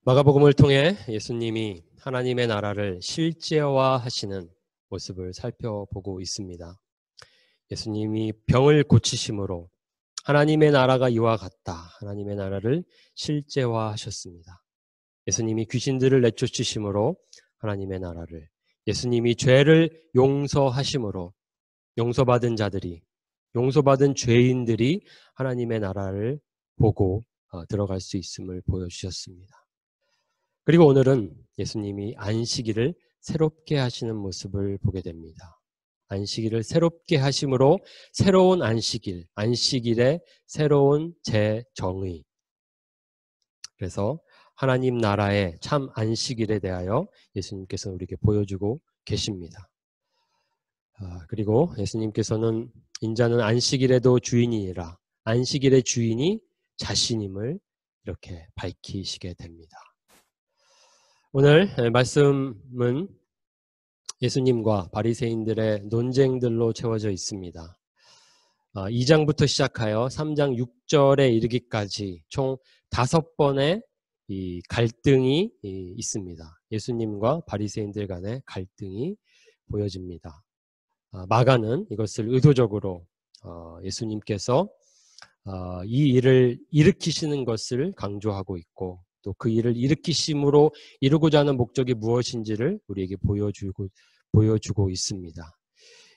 마가복음을 통해 예수님이 하나님의 나라를 실제화하시는 모습을 살펴보고 있습니다. 예수님이 병을 고치심으로 하나님의 나라가 이와 같다. 하나님의 나라를 실제화하셨습니다. 예수님이 귀신들을 내쫓으심으로 하나님의 나라를, 예수님이 죄를 용서하심으로 용서받은 자들이, 용서받은 죄인들이 하나님의 나라를 보고 들어갈 수 있음을 보여주셨습니다. 그리고 오늘은 예수님이 안식일을 새롭게 하시는 모습을 보게 됩니다. 안식일을 새롭게 하심으로 새로운 안식일, 안식일의 새로운 재정의. 그래서 하나님 나라의 참 안식일에 대하여 예수님께서 우리에게 보여주고 계십니다. 그리고 예수님께서는 인자는 안식일에도 주인이라, 안식일의 주인이 자신임을 이렇게 밝히시게 됩니다. 오늘 말씀은 예수님과 바리새인들의 논쟁들로 채워져 있습니다. 2장부터 시작하여 3장 6절에 이르기까지 총 5번의 이 갈등이 있습니다. 예수님과 바리새인들 간의 갈등이 보여집니다. 마가는 이것을 의도적으로 예수님께서 이 일을 일으키시는 것을 강조하고 있고, 또 그 일을 일으키심으로 이루고자 하는 목적이 무엇인지를 우리에게 보여주고 있습니다.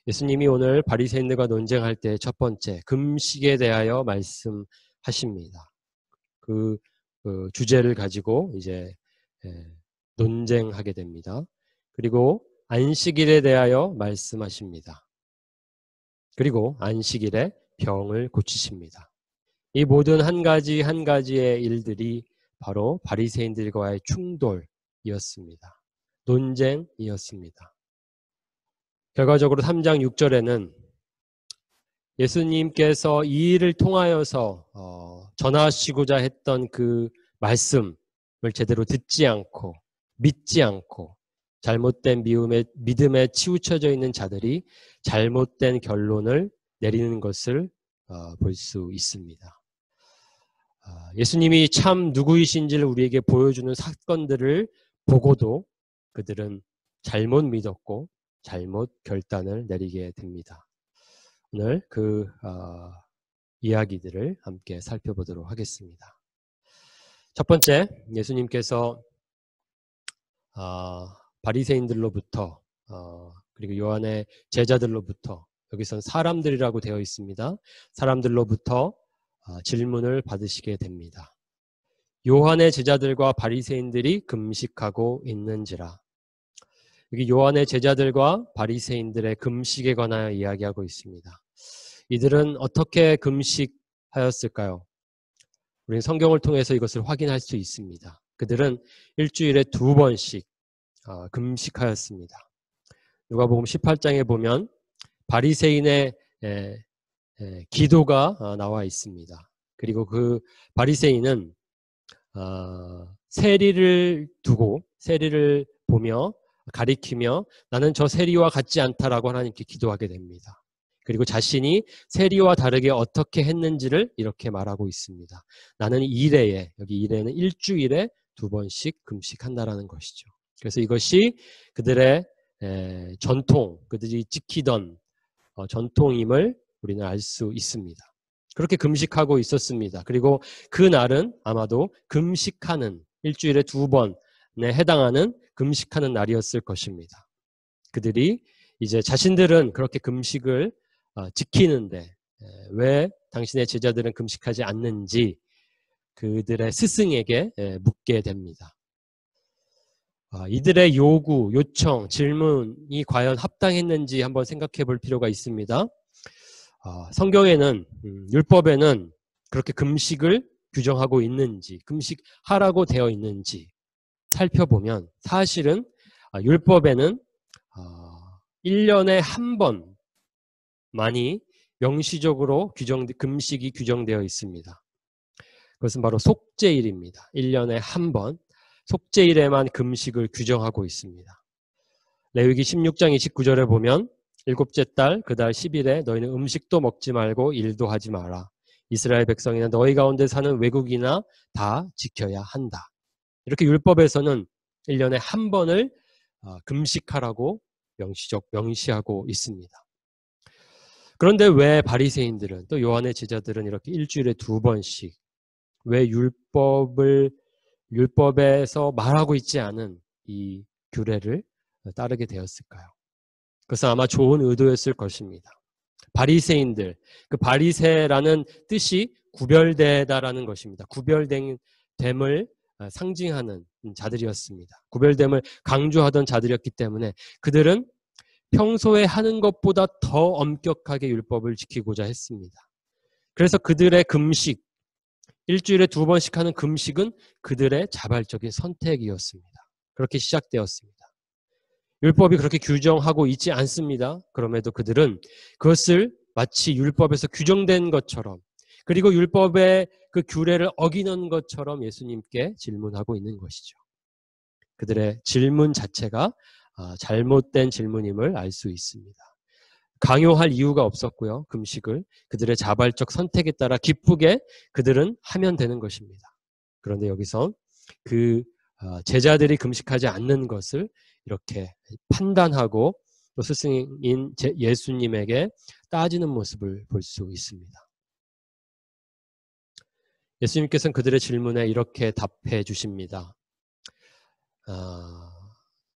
예수님이 오늘 바리새인들과 논쟁할 때 첫 번째 금식에 대하여 말씀하십니다. 그 주제를 가지고 이제 논쟁하게 됩니다. 그리고 안식일에 대하여 말씀하십니다. 그리고 안식일에 병을 고치십니다. 이 모든 한 가지 한 가지의 일들이 바로 바리새인들과의 충돌이었습니다. 논쟁이었습니다. 결과적으로 3장 6절에는 예수님께서 이 일을 통하여서 전하시고자 했던 그 말씀을 제대로 듣지 않고 믿지 않고 잘못된 믿음에 치우쳐져 있는 자들이 잘못된 결론을 내리는 것을 볼 수 있습니다. 예수님이 참 누구이신지를 우리에게 보여주는 사건들을 보고도 그들은 잘못 믿었고 잘못 결단을 내리게 됩니다. 오늘 그 이야기들을 함께 살펴보도록 하겠습니다. 첫 번째, 예수님께서 바리새인들로부터 그리고 요한의 제자들로부터, 여기서는 사람들이라고 되어 있습니다. 사람들로부터 질문을 받으시게 됩니다. 요한의 제자들과 바리새인들이 금식하고 있는지라. 여기 요한의 제자들과 바리새인들의 금식에 관하여 이야기하고 있습니다. 이들은 어떻게 금식하였을까요? 우리는 성경을 통해서 이것을 확인할 수 있습니다. 그들은 일주일에 2번씩 금식하였습니다. 누가복음 18장에 보면 바리새인의 기도가 나와 있습니다. 그리고 그 바리새인은 세리를 두고, 세리를 보며 가리키며 나는 저 세리와 같지 않다라고 하나님께 기도하게 됩니다. 그리고 자신이 세리와 다르게 어떻게 했는지를 이렇게 말하고 있습니다. 나는 이레에, 여기 이레는 일주일에 2번씩 금식한다라는 것이죠. 그래서 이것이 그들의 전통, 그들이 지키던 전통임을 우리는 알 수 있습니다. 그렇게 금식하고 있었습니다. 그리고 그 날은 아마도 금식하는, 일주일에 2번에 해당하는 금식하는 날이었을 것입니다. 그들이 이제 자신들은 그렇게 금식을 지키는데 왜 당신의 제자들은 금식하지 않는지 그들의 스승에게 묻게 됩니다. 이들의 요구, 요청, 질문이 과연 합당했는지 한번 생각해 볼 필요가 있습니다. 성경에는, 율법에는 그렇게 금식을 규정하고 있는지, 금식하라고 되어 있는지 살펴보면 사실은 율법에는 1년에 한 번만이 명시적으로 금식이 규정되어 있습니다. 그것은 바로 속죄일입니다. 1년에 한 번 속죄일에만 금식을 규정하고 있습니다. 레위기 16장 29절에 보면 7째 달 그 달 10일에 너희는 음식도 먹지 말고 일도 하지 마라. 이스라엘 백성이나 너희 가운데 사는 외국이나 다 지켜야 한다. 이렇게 율법에서는 1년에 한 번을 금식하라고 명시하고 있습니다. 그런데 왜 바리새인들은 또 요한의 제자들은 이렇게 일주일에 2번씩 왜 율법에서 말하고 있지 않은 이 규례를 따르게 되었을까요? 그것은 아마 좋은 의도였을 것입니다. 바리새인들, 그 바리새라는 뜻이 구별되다라는 것입니다. 구별됨을 상징하는 자들이었습니다. 구별됨을 강조하던 자들이었기 때문에 그들은 평소에 하는 것보다 더 엄격하게 율법을 지키고자 했습니다. 그래서 그들의 금식, 일주일에 2번씩 하는 금식은 그들의 자발적인 선택이었습니다. 그렇게 시작되었습니다. 율법이 그렇게 규정하고 있지 않습니다. 그럼에도 그들은 그것을 마치 율법에서 규정된 것처럼 그리고 율법의 그 규례를 어기는 것처럼 예수님께 질문하고 있는 것이죠. 그들의 질문 자체가 잘못된 질문임을 알 수 있습니다. 강요할 이유가 없었고요. 금식을 그들의 자발적 선택에 따라 기쁘게 그들은 하면 되는 것입니다. 그런데 여기서 그 제자들이 금식하지 않는 것을 이렇게 판단하고 또 스승인 예수님에게 따지는 모습을 볼 수 있습니다. 예수님께서는 그들의 질문에 이렇게 답해 주십니다.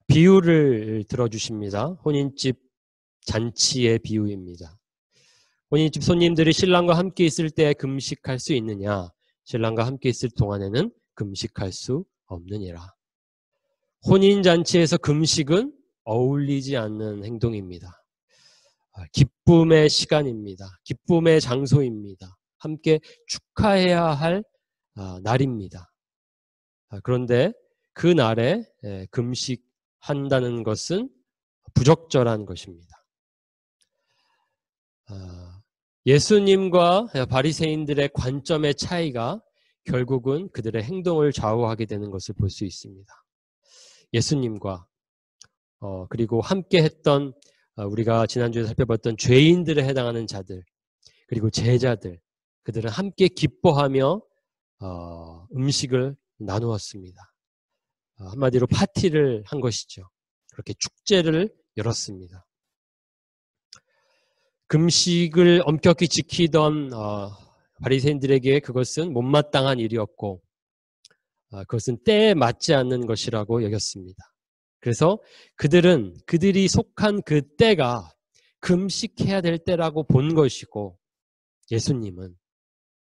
비유를 들어주십니다. 혼인집 잔치의 비유입니다. 혼인집 손님들이 신랑과 함께 있을 때 금식할 수 있느냐? 신랑과 함께 있을 동안에는 금식할 수 없느니라. 혼인잔치에서 금식은 어울리지 않는 행동입니다. 기쁨의 시간입니다. 기쁨의 장소입니다. 함께 축하해야 할 날입니다. 그런데 그 날에 금식한다는 것은 부적절한 것입니다. 예수님과 바리새인들의 관점의 차이가 결국은 그들의 행동을 좌우하게 되는 것을 볼 수 있습니다. 예수님과 그리고 함께 했던 우리가 지난주에 살펴봤던 죄인들에 해당하는 자들 그리고 제자들 그들은 함께 기뻐하며 음식을 나누었습니다. 한마디로 파티를 한 것이죠. 그렇게 축제를 열었습니다. 금식을 엄격히 지키던 바리새인들에게 그것은 못마땅한 일이었고 그것은 때에 맞지 않는 것이라고 여겼습니다. 그래서 그들이 속한 그 때가 금식해야 될 때라고 본 것이고 예수님은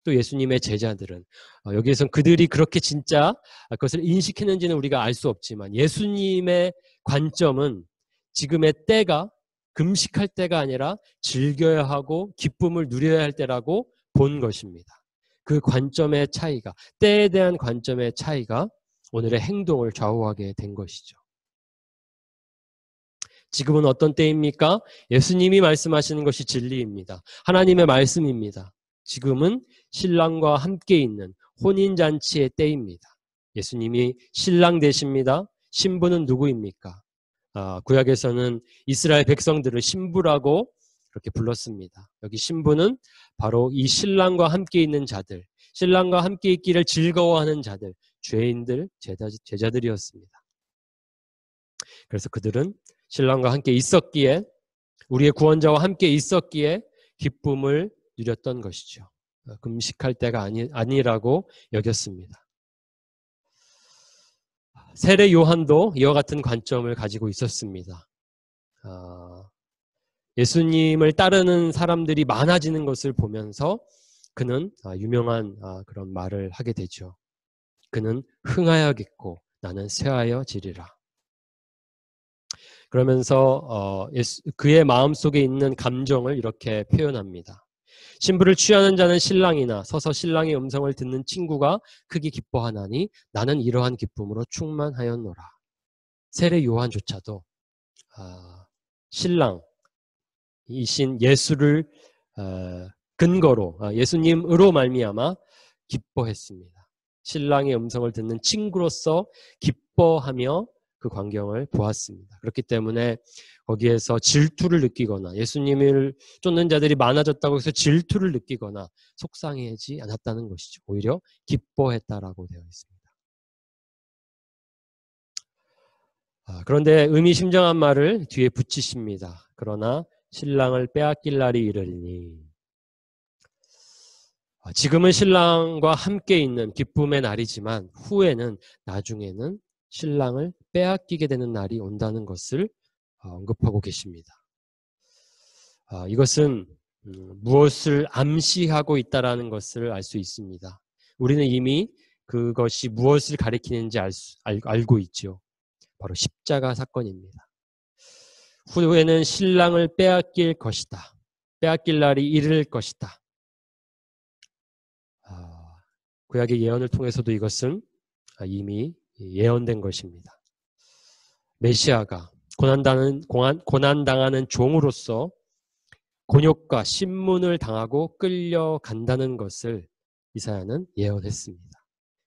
또 예수님의 제자들은 여기에선 그들이 그렇게 진짜 그것을 인식했는지는 우리가 알 수 없지만 예수님의 관점은 지금의 때가 금식할 때가 아니라 즐겨야 하고 기쁨을 누려야 할 때라고 본 것입니다. 그 관점의 차이가 때에 대한 관점의 차이가 오늘의 행동을 좌우하게 된 것이죠. 지금은 어떤 때입니까? 예수님이 말씀하시는 것이 진리입니다. 하나님의 말씀입니다. 지금은 신랑과 함께 있는 혼인잔치의 때입니다. 예수님이 신랑 되십니다. 신부는 누구입니까? 구약에서는 이스라엘 백성들을 신부라고 그렇게 불렀습니다. 여기 신부는 바로 이 신랑과 함께 있는 자들, 신랑과 함께 있기를 즐거워하는 자들, 죄인들, 제자들이었습니다. 그래서 그들은 신랑과 함께 있었기에 우리의 구원자와 함께 있었기에 기쁨을 누렸던 것이죠. 금식할 때가 아니라고 여겼습니다. 세례 요한도 이와 같은 관점을 가지고 있었습니다. 예수님을 따르는 사람들이 많아지는 것을 보면서 그는 유명한 그런 말을 하게 되죠. 그는 흥하여겠고 나는 쇠하여지리라. 그러면서 그의 마음속에 있는 감정을 이렇게 표현합니다. 신부를 취하는 자는 신랑이나 서서 신랑의 음성을 듣는 친구가 크게 기뻐하나니 나는 이러한 기쁨으로 충만하였노라. 세례 요한조차도 신랑이신 예수를 근거로 예수님으로 말미암아 기뻐했습니다. 신랑의 음성을 듣는 친구로서 기뻐하며 그 광경을 보았습니다. 그렇기 때문에 거기에서 질투를 느끼거나 예수님을 쫓는 자들이 많아졌다고 해서 질투를 느끼거나 속상해하지 않았다는 것이죠. 오히려 기뻐했다라고 되어 있습니다. 그런데 의미심장한 말을 뒤에 붙이십니다. 그러나 신랑을 빼앗길 날이 이르리니. 지금은 신랑과 함께 있는 기쁨의 날이지만 후에는 나중에는 신랑을 빼앗기게 되는 날이 온다는 것을 언급하고 계십니다. 이것은 무엇을 암시하고 있다라는 것을 알 수 있습니다. 우리는 이미 그것이 무엇을 가리키는지 알고 있죠. 바로 십자가 사건입니다. 후에는 신랑을 빼앗길 것이다. 빼앗길 날이 이를 것이다. 구약의 예언을 통해서도 이것은 이미 예언된 것입니다. 메시아가 고난당하는 종으로서 곤욕과 신문을 당하고 끌려간다는 것을 이사야는 예언했습니다.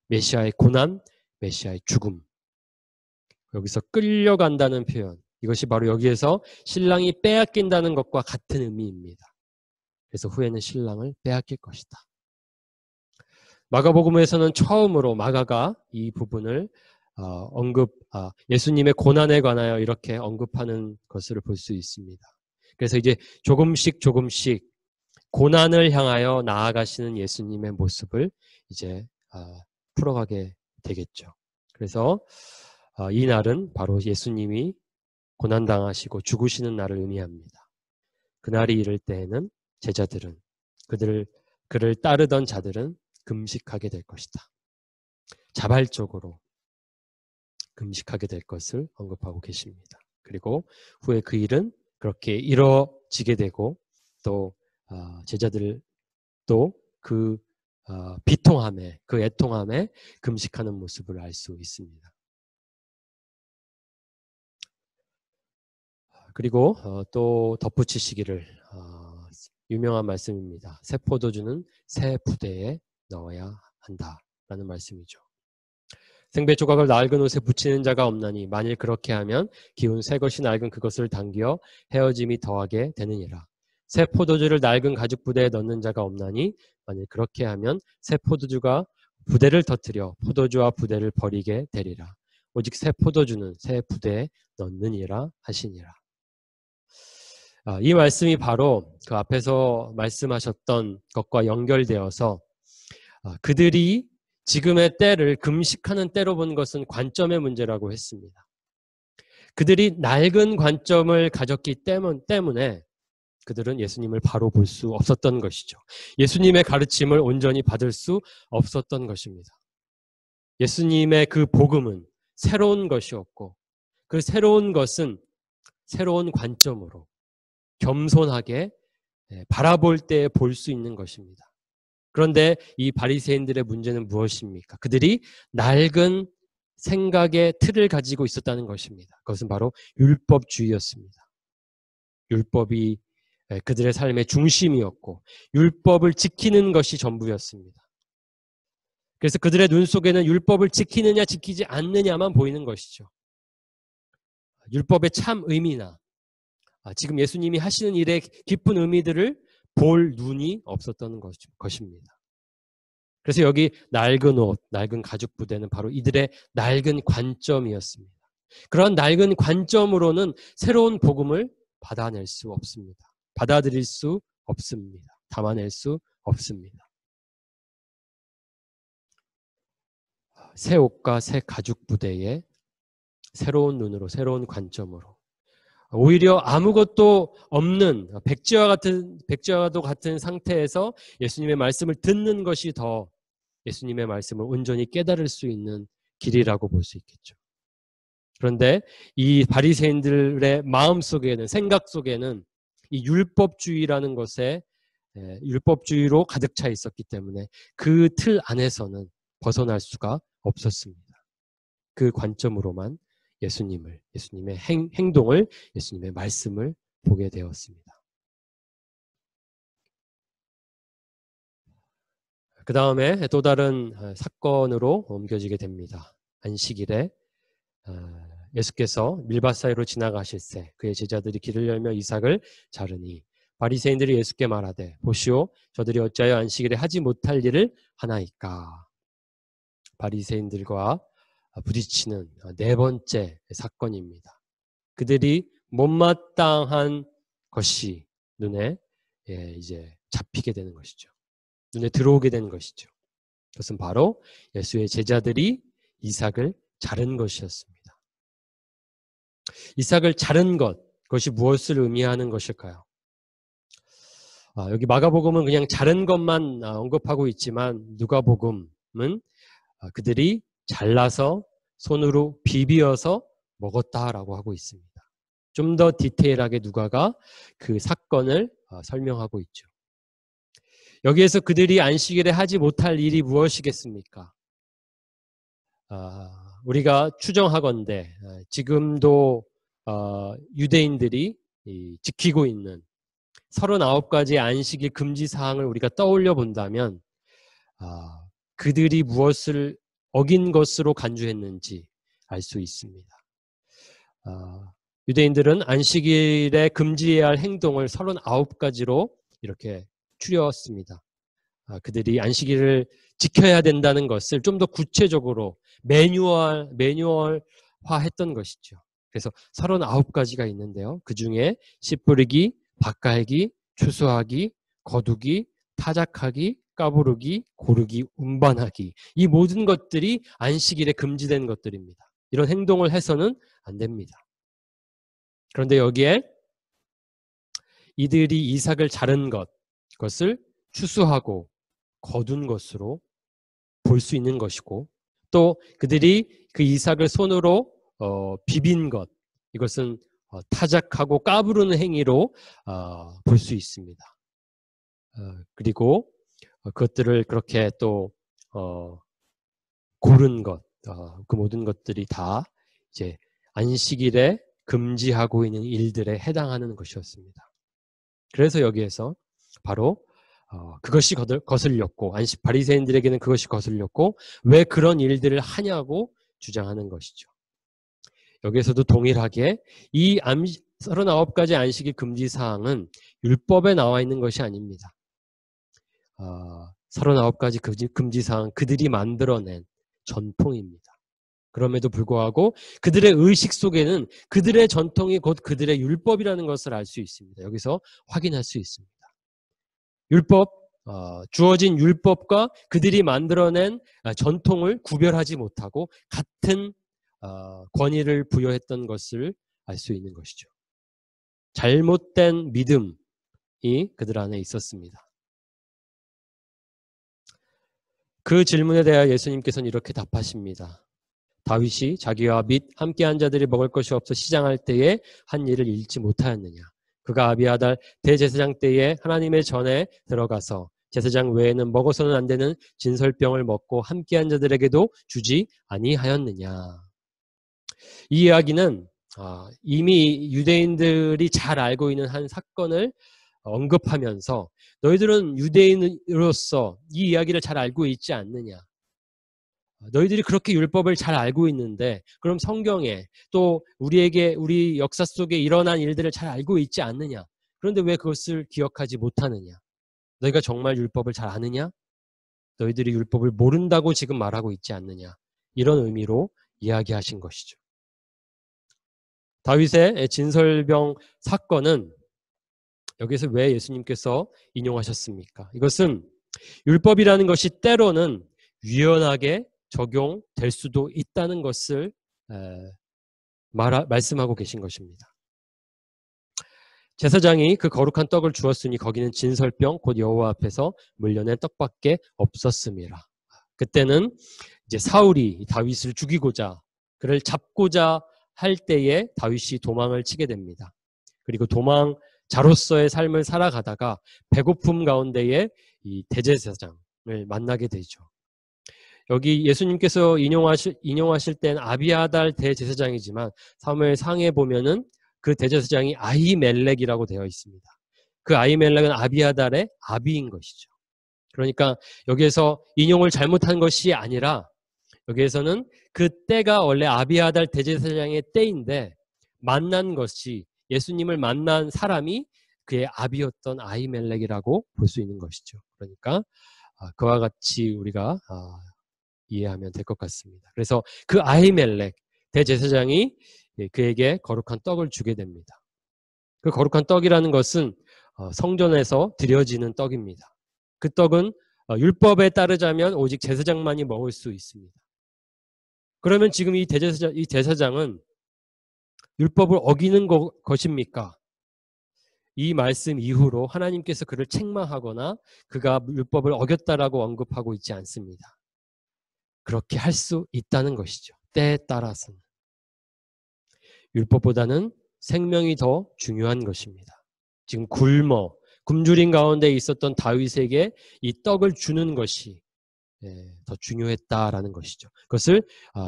메시아의 고난, 메시아의 죽음. 여기서 끌려간다는 표현. 이것이 바로 여기에서 신랑이 빼앗긴다는 것과 같은 의미입니다. 그래서 후에는 신랑을 빼앗길 것이다. 마가복음에서는 처음으로 마가가 이 부분을 예수님의 고난에 관하여 이렇게 언급하는 것을 볼 수 있습니다. 그래서 이제 조금씩 고난을 향하여 나아가시는 예수님의 모습을 이제 풀어가게 되겠죠. 그래서 이 날은 바로 예수님이 고난당하시고 죽으시는 날을 의미합니다. 그날이 이를 때에는 제자들은 그를 따르던 자들은 금식하게 될 것이다. 자발적으로 금식하게 될 것을 언급하고 계십니다. 그리고 후에 그 일은 그렇게 이뤄지게 되고 또 제자들도 그 비통함에 그 애통함에 금식하는 모습을 알 수 있습니다. 그리고 또 덧붙이시기를 유명한 말씀입니다. 새 포도주는 새 부대에 넣어야 한다라는 말씀이죠. 생배 조각을 낡은 옷에 붙이는 자가 없나니 만일 그렇게 하면 기운 새 것이 낡은 그것을 당겨 헤어짐이 더하게 되느니라. 새 포도주를 낡은 가죽 부대에 넣는 자가 없나니 만일 그렇게 하면 새 포도주가 부대를 터뜨려 포도주와 부대를 버리게 되리라. 오직 새 포도주는 새 부대에 넣느니라 하시니라. 이 말씀이 바로 그 앞에서 말씀하셨던 것과 연결되어서 그들이 지금의 때를 금식하는 때로 본 것은 관점의 문제라고 했습니다. 그들이 낡은 관점을 가졌기 때문에 그들은 예수님을 바로 볼 수 없었던 것이죠. 예수님의 가르침을 온전히 받을 수 없었던 것입니다. 예수님의 그 복음은 새로운 것이었고 그 새로운 것은 새로운 관점으로 겸손하게 바라볼 때 볼 수 있는 것입니다. 그런데 이 바리새인들의 문제는 무엇입니까? 그들이 낡은 생각의 틀을 가지고 있었다는 것입니다. 그것은 바로 율법주의였습니다. 율법이 그들의 삶의 중심이었고 율법을 지키는 것이 전부였습니다. 그래서 그들의 눈 속에는 율법을 지키느냐 지키지 않느냐만 보이는 것이죠. 율법의 참 의미나 지금 예수님이 하시는 일의 깊은 의미들을 볼 눈이 없었던 것입니다. 그래서 여기 낡은 옷, 낡은 가죽 부대는 바로 이들의 낡은 관점이었습니다. 그런 낡은 관점으로는 새로운 복음을 받아낼 수 없습니다. 받아들일 수 없습니다. 담아낼 수 없습니다. 새 옷과 새 가죽 부대에 새로운 눈으로, 새로운 관점으로 오히려 아무것도 없는 백지와도 같은 상태에서 예수님의 말씀을 듣는 것이 더 예수님의 말씀을 온전히 깨달을 수 있는 길이라고 볼 수 있겠죠. 그런데 이 바리새인들의 마음 속에는, 생각 속에는 이 율법주의라는 것에 율법주의로 가득 차 있었기 때문에 그 틀 안에서는 벗어날 수가 없었습니다. 그 관점으로만 예수님의 행동을, 예수님의 말씀을 보게 되었습니다. 그 다음에 또 다른 사건으로 옮겨지게 됩니다. 안식일에 예수께서 밀밭 사이로 지나가실새 그의 제자들이 길을 열며 이삭을 자르니 바리새인들이 예수께 말하되 보시오 저들이 어찌하여 안식일에 하지 못할 일을 하나이까. 바리새인들과 부딪히는 네 번째 사건입니다. 그들이 못마땅한 것이 눈에 이제 잡히게 되는 것이죠. 눈에 들어오게 되는 것이죠. 그것은 바로 예수의 제자들이 이삭을 자른 것이었습니다. 이삭을 자른 것, 그것이 무엇을 의미하는 것일까요? 여기 마가복음은 그냥 자른 것만 언급하고 있지만 누가복음은 그들이 잘라서 손으로 비비어서 먹었다라고 하고 있습니다. 좀 더 디테일하게 누가가 그 사건을 설명하고 있죠. 여기에서 그들이 안식일에 하지 못할 일이 무엇이겠습니까? 우리가 추정하건대 지금도 유대인들이 지키고 있는 39가지의 안식일 금지 사항을 우리가 떠올려 본다면 그들이 무엇을 어긴 것으로 간주했는지 알 수 있습니다. 유대인들은 안식일에 금지해야 할 행동을 39가지로 이렇게 추렸습니다. 그들이 안식일을 지켜야 된다는 것을 좀 더 구체적으로 매뉴얼화했던 것이죠. 그래서 39가지가 있는데요. 그 중에 씨 뿌리기, 밭 갈기, 추수하기, 거두기, 타작하기, 까부르기, 고르기, 운반하기, 이 모든 것들이 안식일에 금지된 것들입니다. 이런 행동을 해서는 안 됩니다. 그런데 여기에 이들이 이삭을 자른 그것을 추수하고 거둔 것으로 볼 수 있는 것이고, 또 그들이 그 이삭을 손으로 비빈 것, 이것은 타작하고 까부르는 행위로 볼 수 있습니다. 그리고 그것들을 그렇게 또 고른 것, 그 모든 것들이 다 이제 안식일에 금지하고 있는 일들에 해당하는 것이었습니다. 그래서 여기에서 바로 그것이 거슬렸고, 바리새인들에게는 그것이 거슬렸고 왜 그런 일들을 하냐고 주장하는 것이죠. 여기에서도 동일하게 이 39가지 안식일 금지 사항은 율법에 나와 있는 것이 아닙니다. 39가지 금지 사항, 그들이 만들어낸 전통입니다. 그럼에도 불구하고 그들의 의식 속에는 그들의 전통이 곧 그들의 율법이라는 것을 알 수 있습니다. 여기서 확인할 수 있습니다. 율법, 주어진 율법과 그들이 만들어낸 전통을 구별하지 못하고 같은 권위를 부여했던 것을 알 수 있는 것이죠. 잘못된 믿음이 그들 안에 있었습니다. 그 질문에 대하여 예수님께서는 이렇게 답하십니다. 다윗이 자기와 및 함께한 자들이 먹을 것이 없어 시장할 때에 한 일을 잃지 못하였느냐. 그가 아비아달 대제사장 때에 하나님의 전에 들어가서 제사장 외에는 먹어서는 안 되는 진설병을 먹고 함께한 자들에게도 주지 아니하였느냐. 이 이야기는 이미 유대인들이 잘 알고 있는 한 사건을 언급하면서 너희들은 유대인으로서 이 이야기를 잘 알고 있지 않느냐. 너희들이 그렇게 율법을 잘 알고 있는데 그럼 성경에 또 우리 역사 속에 일어난 일들을 잘 알고 있지 않느냐. 그런데 왜 그것을 기억하지 못하느냐. 너희가 정말 율법을 잘 아느냐. 너희들이 율법을 모른다고 지금 말하고 있지 않느냐. 이런 의미로 이야기하신 것이죠. 다윗의 진설병 사건은 여기서 왜 예수님께서 인용하셨습니까? 이것은 율법이라는 것이 때로는 유연하게 적용될 수도 있다는 것을 말씀하고 계신 것입니다. 제사장이 그 거룩한 떡을 주었으니 거기는 진설병 곧 여호와 앞에서 물려낸 떡밖에 없었음이라. 그때는 이제 사울이 다윗을 죽이고자 그를 잡고자 할 때에 다윗이 도망을 치게 됩니다. 그리고 도망자로서의 삶을 살아가다가 배고픔 가운데에 이 대제사장을 만나게 되죠. 여기 예수님께서 인용하실 땐 아비아달 대제사장이지만 사무엘상에 보면은 그 대제사장이 아히멜렉이라고 되어 있습니다. 그 아히멜렉은 아비아달의 아비인 것이죠. 그러니까 여기에서 인용을 잘못한 것이 아니라 여기에서는 그 때가 원래 아비아달 대제사장의 때인데 만난 것이 예수님을 만난 사람이 그의 아비였던 아히멜렉이라고 볼 수 있는 것이죠. 그러니까 그와 같이 우리가 이해하면 될 것 같습니다. 그래서 그 아히멜렉 대제사장이 그에게 거룩한 떡을 주게 됩니다. 그 거룩한 떡이라는 것은 성전에서 드려지는 떡입니다. 그 떡은 율법에 따르자면 오직 제사장만이 먹을 수 있습니다. 그러면 지금 이 제사장은 율법을 어기는 것입니까? 이 말씀 이후로 하나님께서 그를 책망하거나 그가 율법을 어겼다라고 언급하고 있지 않습니다. 그렇게 할 수 있다는 것이죠. 때에 따라서는. 율법보다는 생명이 더 중요한 것입니다. 지금 굶주린 가운데 있었던 다윗에게 이 떡을 주는 것이 더 중요했다라는 것이죠. 그것을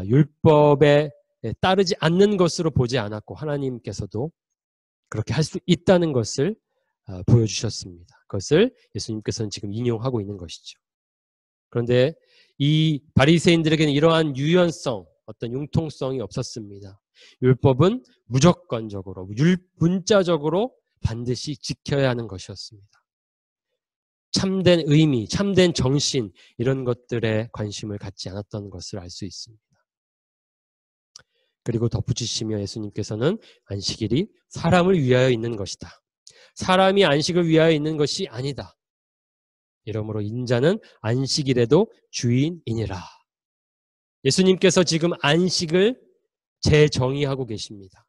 율법에 따르지 않는 것으로 보지 않았고 하나님께서도 그렇게 할 수 있다는 것을 보여주셨습니다. 그것을 예수님께서는 지금 인용하고 있는 것이죠. 그런데 이 바리새인들에게는 이러한 유연성, 어떤 융통성이 없었습니다. 율법은 무조건적으로, 문자적으로 반드시 지켜야 하는 것이었습니다. 참된 의미, 참된 정신 이런 것들에 관심을 갖지 않았던 것을 알 수 있습니다. 그리고 덧붙이시며 예수님께서는 안식일이 사람을 위하여 있는 것이다. 사람이 안식을 위하여 있는 것이 아니다. 이러므로 인자는 안식일에도 주인이니라. 예수님께서 지금 안식을 재정의하고 계십니다.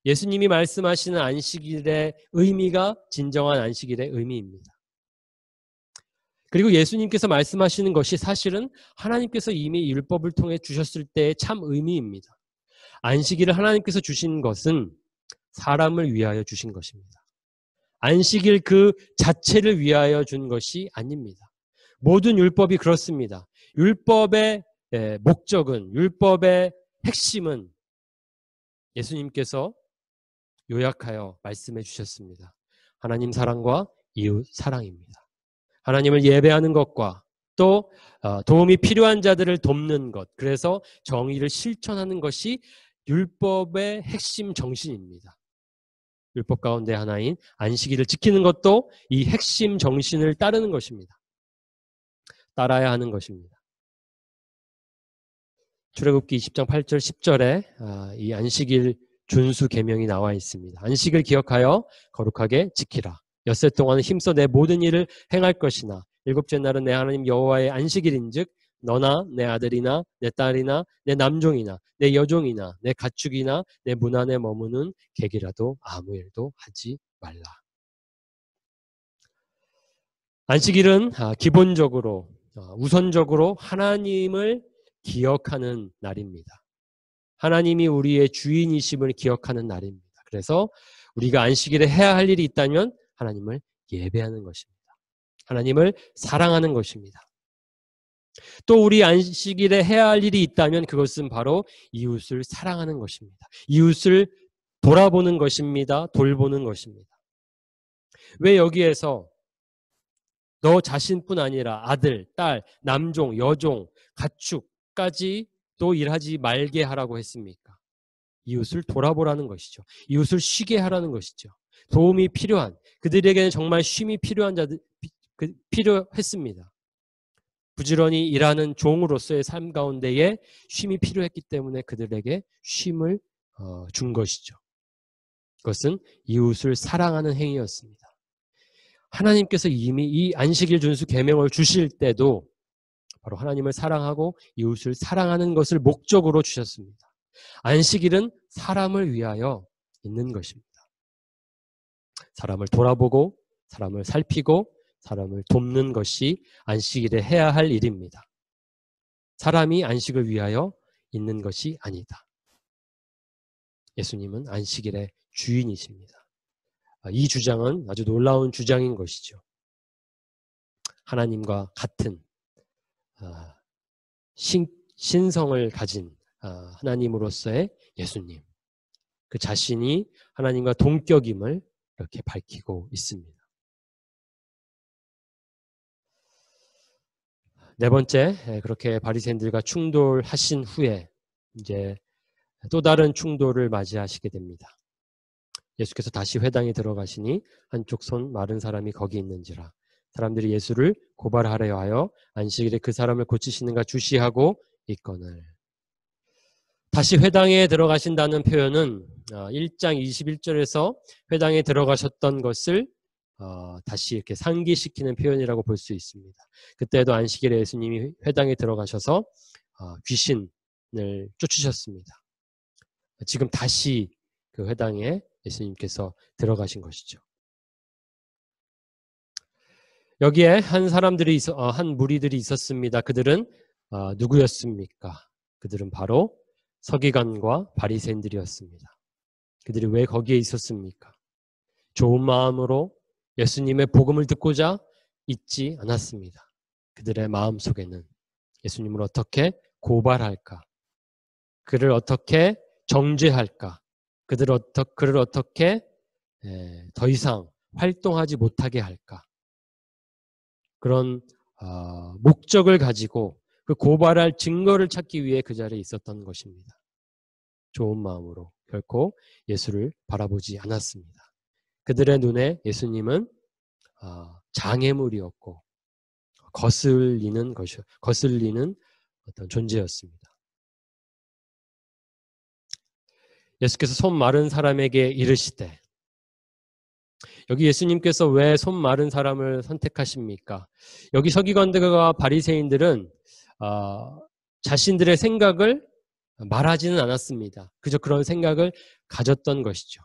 예수님이 말씀하시는 안식일의 의미가 진정한 안식일의 의미입니다. 그리고 예수님께서 말씀하시는 것이 사실은 하나님께서 이미 율법을 통해 주셨을 때의 참 의미입니다. 안식일을 하나님께서 주신 것은 사람을 위하여 주신 것입니다. 안식일 그 자체를 위하여 준 것이 아닙니다. 모든 율법이 그렇습니다. 율법의 목적은, 율법의 핵심은 예수님께서 요약하여 말씀해 주셨습니다. 하나님 사랑과 이웃 사랑입니다. 하나님을 예배하는 것과 또 도움이 필요한 자들을 돕는 것, 그래서 정의를 실천하는 것이 율법의 핵심 정신입니다. 율법 가운데 하나인 안식일을 지키는 것도 이 핵심 정신을 따르는 것입니다. 따라야 하는 것입니다. 출애굽기 20장 8절 10절에 이 안식일 준수 계명이 나와 있습니다. 안식을 기억하여 거룩하게 지키라. 엿새 동안은 힘써 내 모든 일을 행할 것이나 일곱째 날은 내 하나님 여호와의 안식일인즉 너나 내 아들이나 내 딸이나 내 남종이나 내 여종이나 내 가축이나 내 문 안에 머무는 객이라도 아무 일도 하지 말라. 안식일은 기본적으로 우선적으로 하나님을 기억하는 날입니다. 하나님이 우리의 주인이심을 기억하는 날입니다. 그래서 우리가 안식일에 해야 할 일이 있다면 하나님을 예배하는 것입니다. 하나님을 사랑하는 것입니다. 또 우리 안식일에 해야 할 일이 있다면 그것은 바로 이웃을 사랑하는 것입니다. 이웃을 돌아보는 것입니다. 돌보는 것입니다. 왜 여기에서 너 자신뿐 아니라 아들, 딸, 남종, 여종, 가축까지 또 일하지 말게 하라고 했습니까? 이웃을 돌아보라는 것이죠. 이웃을 쉬게 하라는 것이죠. 도움이 필요한, 그들에게는 정말 쉼이 필요한 자들, 필요했습니다. 부지런히 일하는 종으로서의 삶 가운데에 쉼이 필요했기 때문에 그들에게 쉼을 준 것이죠. 그것은 이웃을 사랑하는 행위였습니다. 하나님께서 이미 이 안식일 준수 계명을 주실 때도 바로 하나님을 사랑하고 이웃을 사랑하는 것을 목적으로 주셨습니다. 안식일은 사람을 위하여 있는 것입니다. 사람을 돌아보고 사람을 살피고 사람을 돕는 것이 안식일에 해야 할 일입니다. 사람이 안식을 위하여 있는 것이 아니다. 예수님은 안식일의 주인이십니다. 이 주장은 아주 놀라운 주장인 것이죠. 하나님과 같은 신성을 가진 하나님으로서의 예수님, 그 자신이 하나님과 동격임을 이렇게 밝히고 있습니다. 네 번째, 그렇게 바리새인들과 충돌하신 후에 이제 또 다른 충돌을 맞이하시게 됩니다. 예수께서 다시 회당에 들어가시니 한쪽 손 마른 사람이 거기 있는지라 사람들이 예수를 고발하려 하여 안식일에 그 사람을 고치시는가 주시하고 있거늘. 다시 회당에 들어가신다는 표현은 1장 21절에서 회당에 들어가셨던 것을 다시 이렇게 상기시키는 표현이라고 볼 수 있습니다. 그때도 안식일에 예수님이 회당에 들어가셔서 귀신을 쫓으셨습니다. 지금 다시 그 회당에 예수님께서 들어가신 것이죠. 여기에 한 무리들이 있었습니다. 그들은 누구였습니까? 그들은 바로 서기관과 바리새인들이었습니다. 그들이 왜 거기에 있었습니까? 좋은 마음으로 예수님의 복음을 듣고자 있지 않았습니다. 그들의 마음속에는 예수님을 어떻게 고발할까? 그를 어떻게 정죄할까? 그를 어떻게 더 이상 활동하지 못하게 할까? 그런 목적을 가지고 그 고발할 증거를 찾기 위해 그 자리에 있었던 것입니다. 좋은 마음으로 결코 예수를 바라보지 않았습니다. 그들의 눈에 예수님은 장애물이었고 거슬리는 어떤 존재였습니다. 예수께서 손 마른 사람에게 이르시되, 여기 예수님께서 왜 손 마른 사람을 선택하십니까? 여기 서기관들과 바리새인들은 자신들의 생각을 말하지는 않았습니다. 그저 그런 생각을 가졌던 것이죠.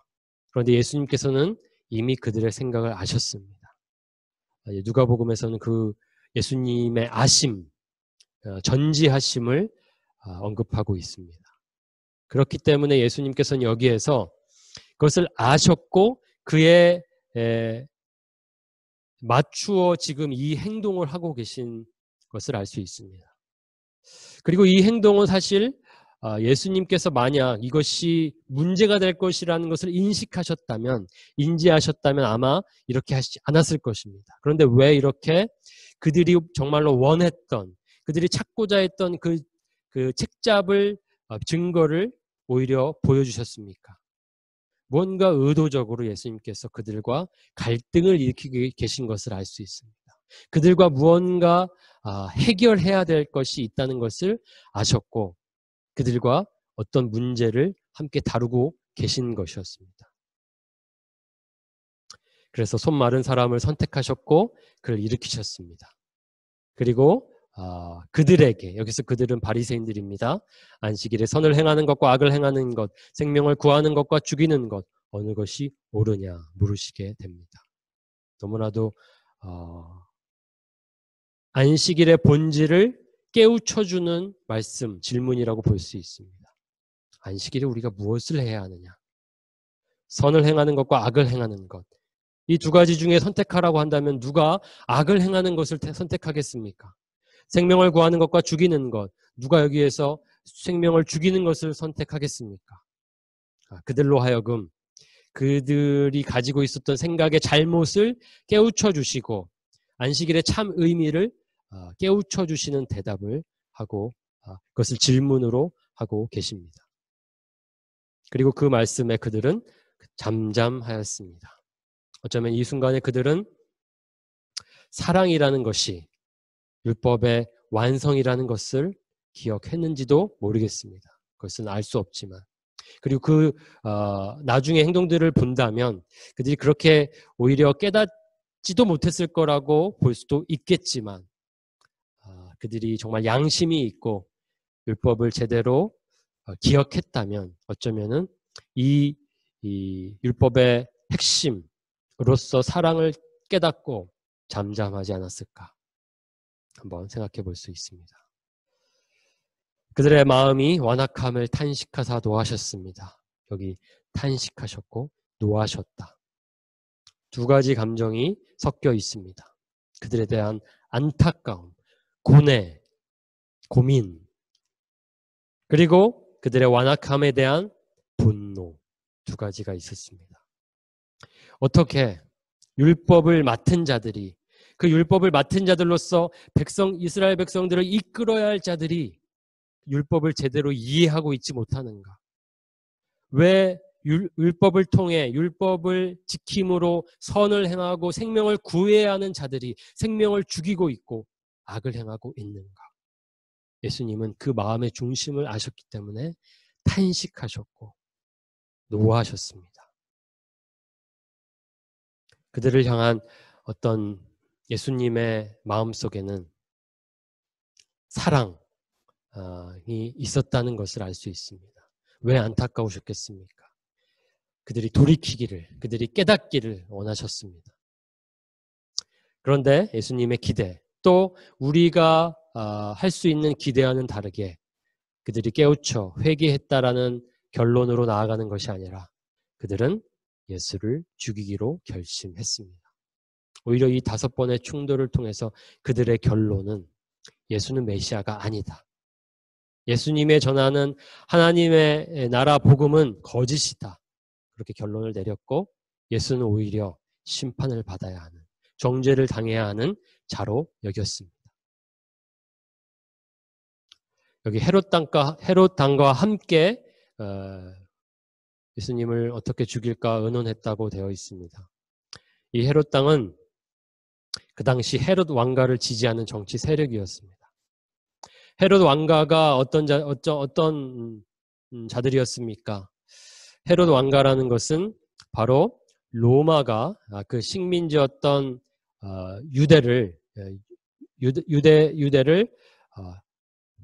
그런데 예수님께서는 이미 그들의 생각을 아셨습니다. 누가복음에서는 그 예수님의 아심, 전지하심을 언급하고 있습니다. 그렇기 때문에 예수님께서는 여기에서 그것을 아셨고 그에 맞추어 지금 이 행동을 하고 계신 것을 알 수 있습니다. 그리고 이 행동은 사실 예수님께서 만약 이것이 문제가 될 것이라는 것을 인지하셨다면 아마 이렇게 하시지 않았을 것입니다. 그런데 왜 이렇게 그들이 정말로 원했던, 그들이 찾고자 했던 그 책잡을 증거를 오히려 보여주셨습니까? 뭔가 의도적으로 예수님께서 그들과 갈등을 일으키고 계신 것을 알 수 있습니다. 그들과 무언가 해결해야 될 것이 있다는 것을 아셨고 그들과 어떤 문제를 함께 다루고 계신 것이었습니다. 그래서 손 마른 사람을 선택하셨고 그를 일으키셨습니다. 그리고 그들에게, 여기서 그들은 바리새인들입니다. 안식일에 선을 행하는 것과 악을 행하는 것, 생명을 구하는 것과 죽이는 것, 어느 것이 옳으냐 물으시게 됩니다. 너무나도 안식일의 본질을 깨우쳐주는 말씀, 질문이라고 볼 수 있습니다. 안식일에 우리가 무엇을 해야 하느냐? 선을 행하는 것과 악을 행하는 것. 이 두 가지 중에 선택하라고 한다면 누가 악을 행하는 것을 선택하겠습니까? 생명을 구하는 것과 죽이는 것. 누가 여기에서 생명을 죽이는 것을 선택하겠습니까? 그들로 하여금 그들이 가지고 있었던 생각의 잘못을 깨우쳐 주시고 안식일의 참 의미를 깨우쳐 주시는 대답을 하고 그것을 질문으로 하고 계십니다. 그리고 그 말씀에 그들은 잠잠하였습니다. 어쩌면 이 순간에 그들은 사랑이라는 것이 율법의 완성이라는 것을 기억했는지도 모르겠습니다. 그것은 알 수 없지만. 그리고 나중에 행동들을 본다면 그들이 그렇게 오히려 깨닫지도 못했을 거라고 볼 수도 있겠지만 그들이 정말 양심이 있고 율법을 제대로 기억했다면 어쩌면은 이 율법의 핵심으로서 사랑을 깨닫고 잠잠하지 않았을까 한번 생각해 볼 수 있습니다. 그들의 마음이 완악함을 탄식하사 노하셨습니다. 여기 탄식하셨고 노하셨다. 두 가지 감정이 섞여 있습니다. 그들에 대한 안타까움, 고뇌, 고민, 그리고 그들의 완악함에 대한 분노, 두 가지가 있었습니다. 어떻게 율법을 맡은 자들이, 그 율법을 맡은 자들로서 이스라엘 백성들을 이끌어야 할 자들이 율법을 제대로 이해하고 있지 못하는가? 왜 율법을 통해 율법을 지킴으로 선을 행하고 생명을 구해야 하는 자들이 생명을 죽이고 있고 악을 행하고 있는가? 예수님은 그 마음의 중심을 아셨기 때문에 탄식하셨고 노하셨습니다. 그들을 향한 어떤 예수님의 마음속에는 사랑이 있었다는 것을 알 수 있습니다. 왜 안타까우셨겠습니까? 그들이 돌이키기를, 그들이 깨닫기를 원하셨습니다. 그런데 예수님의 기대, 또 우리가 할 수 있는 기대와는 다르게 그들이 깨우쳐 회개했다라는 결론으로 나아가는 것이 아니라 그들은 예수를 죽이기로 결심했습니다. 오히려 이 5번의 충돌을 통해서 그들의 결론은 예수는 메시아가 아니다. 예수님의 전하는 하나님의 나라 복음은 거짓이다. 그렇게 결론을 내렸고 예수는 오히려 심판을 받아야 하는, 정죄를 당해야 하는 자로 여겼습니다. 여기 헤롯 당과 함께 예수님을 어떻게 죽일까 의논했다고 되어 있습니다. 이 헤롯 당은 그 당시 헤롯 왕가를 지지하는 정치 세력이었습니다. 헤롯 왕가가 어떤 자들이었습니까? 헤롯 왕가라는 것은 바로 로마가 그 식민지였던 유대를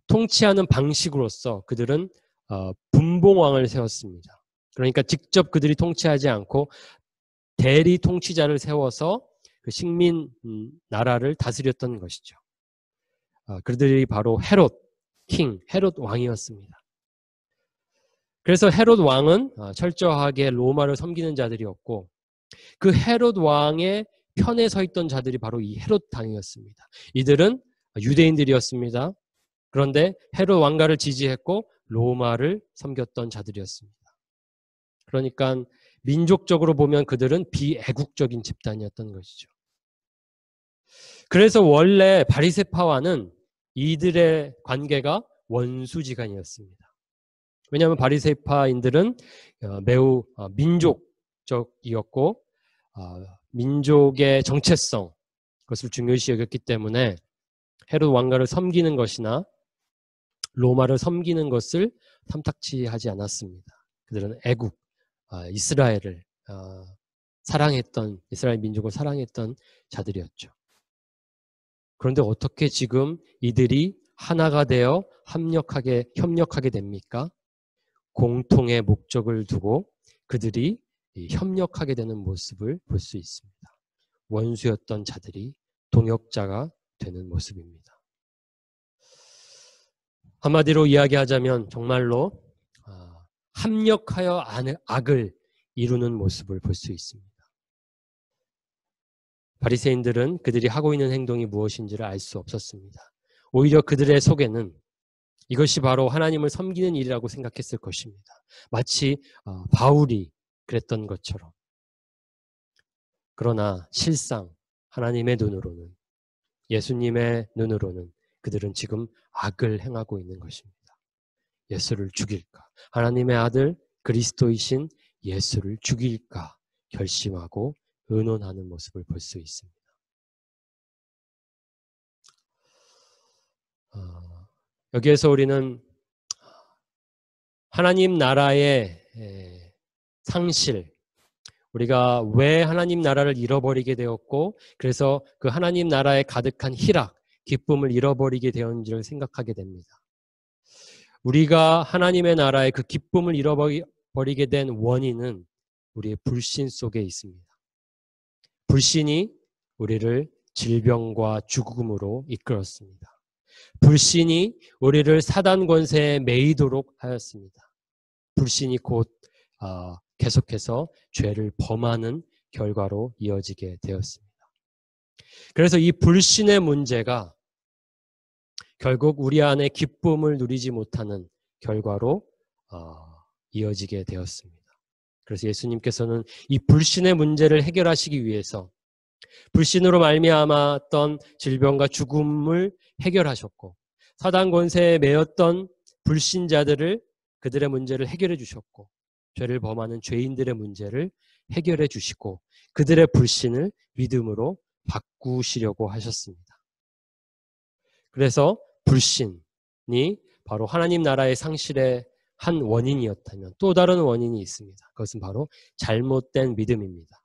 통치하는 방식으로서 그들은 분봉왕을 세웠습니다. 그러니까 직접 그들이 통치하지 않고 대리 통치자를 세워서 그 식민 나라를 다스렸던 것이죠. 그들이 바로 헤롯 왕이었습니다. 그래서 헤롯 왕은 철저하게 로마를 섬기는 자들이었고 그 헤롯 왕의 편에 서 있던 자들이 바로 이 헤롯 당이었습니다. 이들은 유대인들이었습니다. 그런데 헤롯 왕가를 지지했고 로마를 섬겼던 자들이었습니다. 그러니까 민족적으로 보면 그들은 비애국적인 집단이었던 것이죠. 그래서 원래 바리새파와는 이들의 관계가 원수지간이었습니다. 왜냐하면 바리새파인들은 매우 민족적이었고 민족의 정체성, 그것을 중요시 여겼기 때문에 헤롯 왕가를 섬기는 것이나 로마를 섬기는 것을 탐탁치 하지 않았습니다. 그들은 애국, 이스라엘을 사랑했던, 이스라엘 민족을 사랑했던 자들이었죠. 그런데 어떻게 지금 이들이 하나가 되어 협력하게 됩니까? 공통의 목적을 두고 그들이 협력하게 되는 모습을 볼 수 있습니다. 원수였던 자들이 동역자가 되는 모습입니다. 한마디로 이야기하자면 정말로 합력하여 악을 이루는 모습을 볼 수 있습니다. 바리새인들은 그들이 하고 있는 행동이 무엇인지를 알 수 없었습니다. 오히려 그들의 속에는 이것이 바로 하나님을 섬기는 일이라고 생각했을 것입니다. 마치 바울이 그랬던 것처럼. 그러나 실상 하나님의 눈으로는, 예수님의 눈으로는 그들은 지금 악을 행하고 있는 것입니다. 예수를 죽일까? 하나님의 아들 그리스도이신 예수를 죽일까? 결심하고 의논하는 모습을 볼 수 있습니다. 여기에서 우리는 하나님 나라의 상실, 우리가 왜 하나님 나라를 잃어버리게 되었고 그래서 그 하나님 나라에 가득한 희락, 기쁨을 잃어버리게 되었는지를 생각하게 됩니다. 우리가 하나님의 나라의 그 기쁨을 잃어버리게 된 원인은 우리의 불신 속에 있습니다. 불신이 우리를 질병과 죽음으로 이끌었습니다. 불신이 우리를 사단 권세에 매이도록 하였습니다. 불신이 곧 계속해서 죄를 범하는 결과로 이어지게 되었습니다. 그래서 이 불신의 문제가 결국 우리 안에 기쁨을 누리지 못하는 결과로 이어지게 되었습니다. 그래서 예수님께서는 이 불신의 문제를 해결하시기 위해서 불신으로 말미암았던 질병과 죽음을 해결하셨고 사단 권세에 매였던 불신자들을 그들의 문제를 해결해 주셨고 죄를 범하는 죄인들의 문제를 해결해 주시고 그들의 불신을 믿음으로 바꾸시려고 하셨습니다. 그래서 불신이 바로 하나님 나라의 상실의 한 원인이었다면 또 다른 원인이 있습니다. 그것은 바로 잘못된 믿음입니다.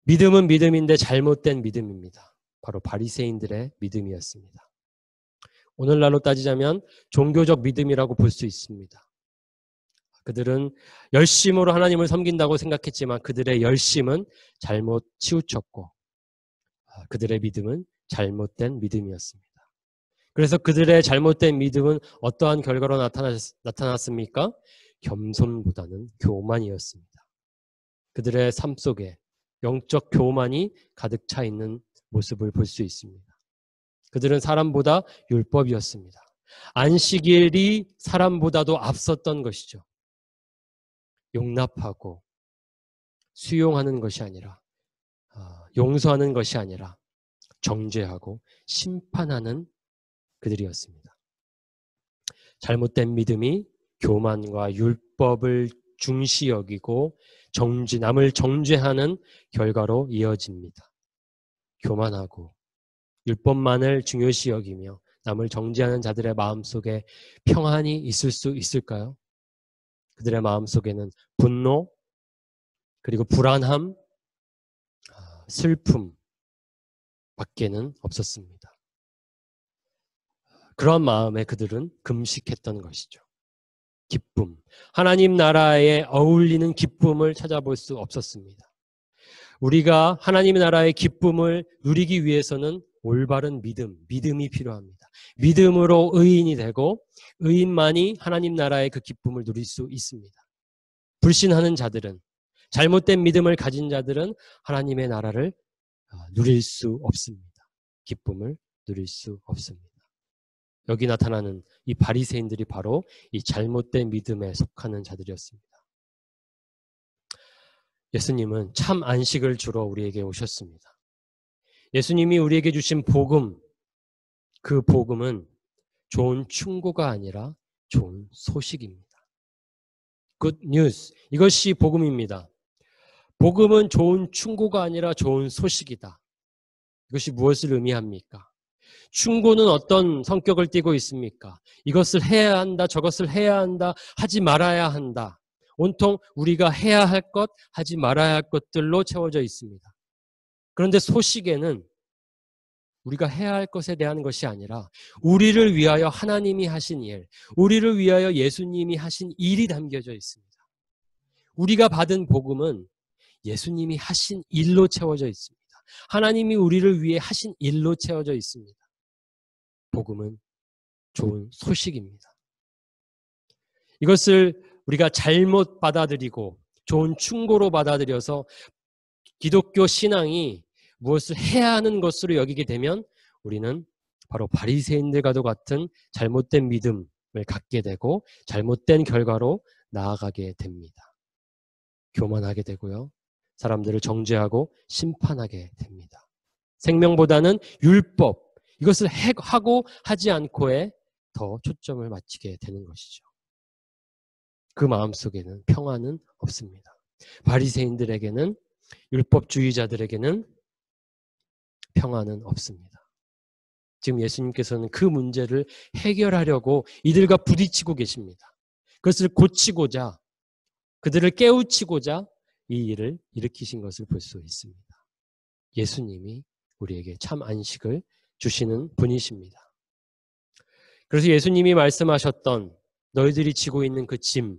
믿음은 믿음인데 잘못된 믿음입니다. 바로 바리새인들의 믿음이었습니다. 오늘날로 따지자면 종교적 믿음이라고 볼 수 있습니다. 그들은 열심으로 하나님을 섬긴다고 생각했지만 그들의 열심은 잘못 치우쳤고 그들의 믿음은 잘못된 믿음이었습니다. 그래서 그들의 잘못된 믿음은 어떠한 결과로 나타났습니까? 겸손보다는 교만이었습니다. 그들의 삶 속에 영적 교만이 가득 차 있는 모습을 볼 수 있습니다. 그들은 사람보다 율법이었습니다. 안식일이 사람보다도 앞섰던 것이죠. 용납하고 수용하는 것이 아니라 용서하는 것이 아니라 정죄하고 심판하는 그들이었습니다. 잘못된 믿음이 교만과 율법을 중시 여기고 남을 정죄하는 결과로 이어집니다. 교만하고 율법만을 중요시 여기며 남을 정죄하는 자들의 마음속에 평안이 있을 수 있을까요? 그들의 마음속에는 분노, 그리고 불안함, 슬픔 밖에는 없었습니다. 그런 마음에 그들은 금식했던 것이죠. 기쁨, 하나님 나라에 어울리는 기쁨을 찾아볼 수 없었습니다. 우리가 하나님 나라의 기쁨을 누리기 위해서는 올바른 믿음이 필요합니다. 믿음으로 의인이 되고 의인만이 하나님 나라의 그 기쁨을 누릴 수 있습니다. 불신하는 자들은, 잘못된 믿음을 가진 자들은 하나님의 나라를 누릴 수 없습니다. 기쁨을 누릴 수 없습니다. 여기 나타나는 이 바리새인들이 바로 이 잘못된 믿음에 속하는 자들이었습니다. 예수님은 참 안식을 주러 우리에게 오셨습니다. 예수님이 우리에게 주신 복음, 그 복음은 좋은 충고가 아니라 좋은 소식입니다. Good news. 이것이 복음입니다. 복음은 좋은 충고가 아니라 좋은 소식이다. 이것이 무엇을 의미합니까? 충고는 어떤 성격을 띠고 있습니까? 이것을 해야 한다, 저것을 해야 한다, 하지 말아야 한다. 온통 우리가 해야 할 것, 하지 말아야 할 것들로 채워져 있습니다. 그런데 소식에는 우리가 해야 할 것에 대한 것이 아니라 우리를 위하여 하나님이 하신 일, 우리를 위하여 예수님이 하신 일이 담겨져 있습니다. 우리가 받은 복음은 예수님이 하신 일로 채워져 있습니다. 하나님이 우리를 위해 하신 일로 채워져 있습니다. 복음은 좋은 소식입니다. 이것을 우리가 잘못 받아들이고 좋은 충고로 받아들여서 기독교 신앙이 무엇을 해야 하는 것으로 여기게 되면 우리는 바로 바리새인들과도 같은 잘못된 믿음을 갖게 되고 잘못된 결과로 나아가게 됩니다. 교만하게 되고요. 사람들을 정죄하고 심판하게 됩니다. 생명보다는 율법, 이것을 하고 하지 않고에 더 초점을 맞추게 되는 것이죠. 그 마음속에는 평안은 없습니다. 바리새인들에게는, 율법주의자들에게는 평안은 없습니다. 지금 예수님께서는 그 문제를 해결하려고 이들과 부딪히고 계십니다. 그것을 고치고자, 그들을 깨우치고자 이 일을 일으키신 것을 볼 수 있습니다. 예수님이 우리에게 참 안식을 주시는 분이십니다. 그래서 예수님이 말씀하셨던 너희들이 지고 있는 그 짐은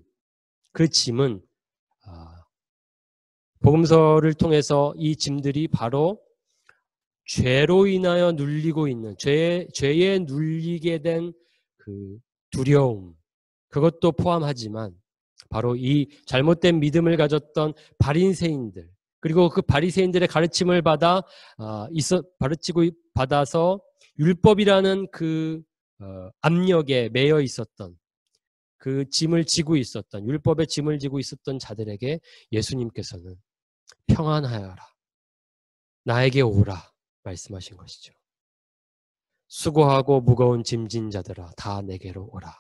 복음서를 통해서 이 짐들이 바로 죄로 인하여 눌리고 있는, 죄에 눌리게 된 그 두려움, 그것도 포함하지만 바로 이 잘못된 믿음을 가졌던 바리새인들, 그리고 그 바리새인들의 가르침을 받아서 율법이라는 그 압력에 매여 있었던, 그 짐을 지고 있었던, 율법의 짐을 지고 있었던 자들에게 예수님께서는 평안하여라, 나에게 오라 말씀하신 것이죠. 수고하고 무거운 짐진 자들아 다 내게로 오라.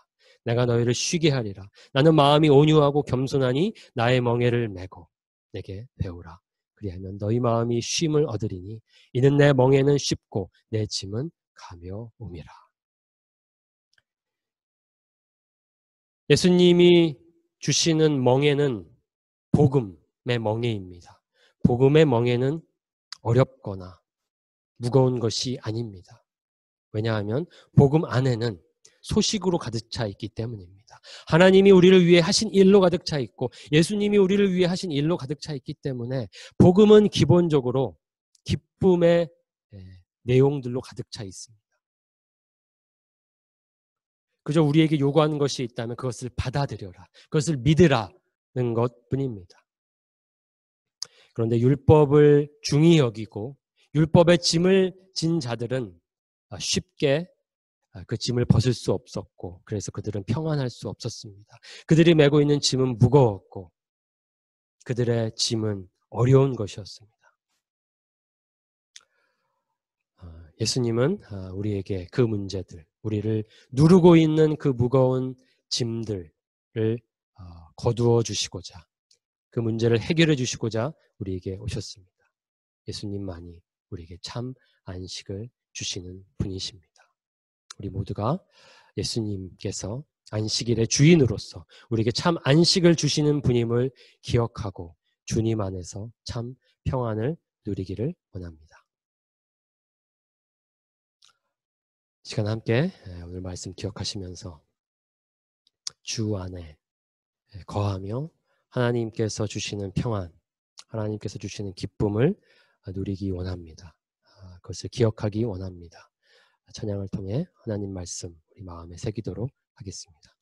내가 너희를 쉬게 하리라. 나는 마음이 온유하고 겸손하니 나의 멍에를 메고 내게 배우라. 그리하면 너희 마음이 쉼을 얻으리니 이는 내 멍에는 쉽고 내 짐은 가벼움이라. 예수님이 주시는 멍에는 복음의 멍에입니다. 복음의 멍에는 어렵거나 무거운 것이 아닙니다. 왜냐하면 복음 안에는 소식으로 가득 차 있기 때문입니다. 하나님이 우리를 위해 하신 일로 가득 차 있고 예수님이 우리를 위해 하신 일로 가득 차 있기 때문에 복음은 기본적으로 기쁨의 내용들로 가득 차 있습니다. 그저 우리에게 요구하는 것이 있다면 그것을 받아들여라. 그것을 믿으라는 것뿐입니다. 그런데 율법을 중히 여기고 율법의 짐을 진 자들은 쉽게 그 짐을 벗을 수 없었고 그래서 그들은 평안할 수 없었습니다. 그들이 메고 있는 짐은 무거웠고 그들의 짐은 어려운 것이었습니다. 예수님은 우리에게 그 문제들, 우리를 누르고 있는 그 무거운 짐들을 거두어 주시고자 그 문제를 해결해 주시고자 우리에게 오셨습니다. 예수님만이 우리에게 참 안식을 주시는 분이십니다. 우리 모두가 예수님께서 안식일의 주인으로서 우리에게 참 안식을 주시는 분임을 기억하고 주님 안에서 참 평안을 누리기를 원합니다. 시간 함께 오늘 말씀 기억하시면서 주 안에 거하며 하나님께서 주시는 평안, 하나님께서 주시는 기쁨을 누리기 원합니다. 그것을 기억하기 원합니다. 찬양을 통해 하나님 말씀 우리 마음에 새기도록 하겠습니다.